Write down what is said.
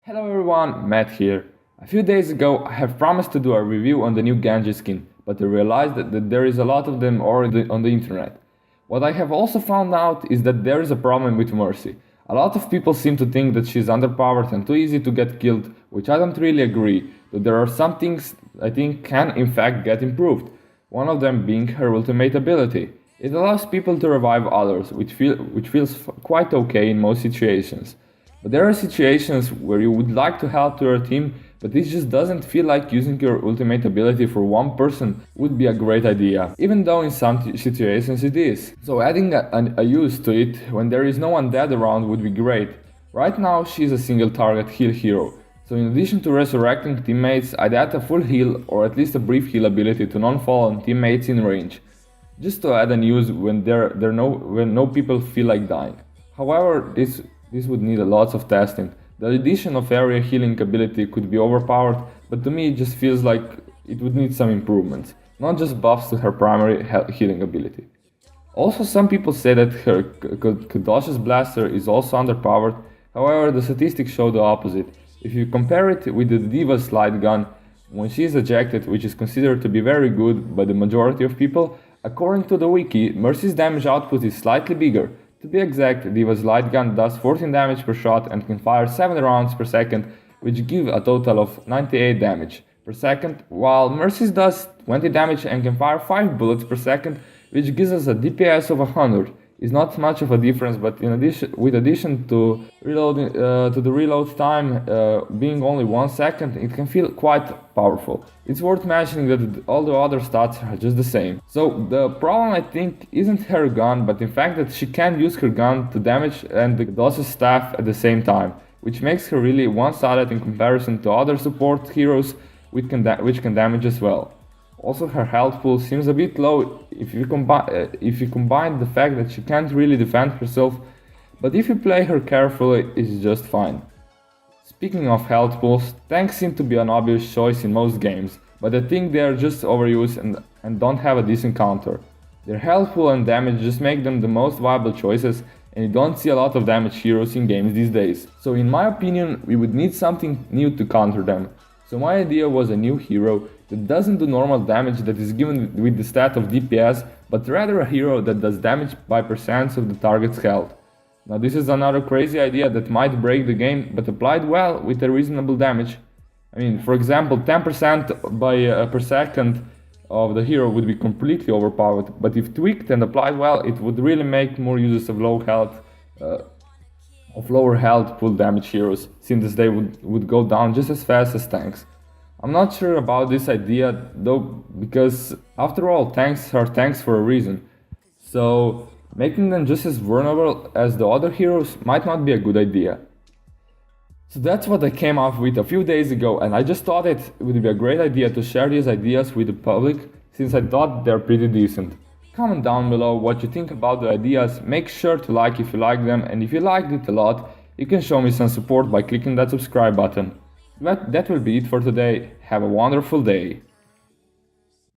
Hello everyone, Matt here. A few days ago I have promised to do a review on the new Genji skin, but I realized that there is a lot of them already on the internet. What I have also found out is that there is a problem with Mercy. A lot of people seem to think that she is underpowered and too easy to get killed, which I don't really agree, though there are some things I think can in fact get improved. One of them being her ultimate ability. It allows people to revive others, which feels quite okay in most situations. But there are situations where you would like to help to your team, but it just doesn't feel like using your ultimate ability for one person would be a great idea, even though in some situations it is. So adding a use to it when there is no one dead around would be great. Right now she is a single target heal hero, so in addition to resurrecting teammates, I'd add a full heal or at least a brief heal ability to non-fallen teammates in range, just to add a use when when no people feel like dying. However, this would need a lot of testing. The addition of area healing ability could be overpowered, but to me it just feels like it would need some improvements, not just buffs to her primary healing ability. Also, some people say that her Kadosha's blaster is also underpowered, however the statistics show the opposite. If you compare it with the Diva's light gun, when she is ejected, which is considered to be very good by the majority of people, according to the wiki, Mercy's damage output is slightly bigger. To be exact, Diva's light gun does 14 damage per shot and can fire 7 rounds per second, which give a total of 98 damage per second, while Mercy's does 20 damage and can fire 5 bullets per second, which gives us a DPS of 100. It's not much of a difference, but with addition to the reload time being only 1 second, it can feel quite powerful. It's worth mentioning that all the other stats are just the same. So the problem I think isn't her gun, but in fact that she can use her gun to damage and the Dos's staff at the same time, which makes her really one-sided in comparison to other support heroes which can damage as well. Also, her health pool seems a bit low if you combine the fact that she can't really defend herself, but if you play her carefully, it's just fine. Speaking of health pools, tanks seem to be an obvious choice in most games, but I think they are just overused and don't have a decent counter. Their health pool and damage just make them the most viable choices, and you don't see a lot of damage heroes in games these days. So in my opinion, we would need something new to counter them. So my idea was a new hero that doesn't do normal damage that is given with the stat of DPS, but rather a hero that does damage by percents of the target's health. Now this is another crazy idea that might break the game, but applied well with a reasonable damage. I mean, for example, 10% per second of the hero would be completely overpowered, but if tweaked and applied well, it would really make more uses of lower health full damage heroes, since they would go down just as fast as tanks. I'm not sure about this idea though, because after all, tanks are tanks for a reason. So making them just as vulnerable as the other heroes might not be a good idea. So that's what I came up with a few days ago, and I just thought it would be a great idea to share these ideas with the public, since I thought they're pretty decent. Comment down below what you think about the ideas, make sure to like if you like them, and if you liked it a lot, you can show me some support by clicking that subscribe button. That will be it for today. Have a wonderful day.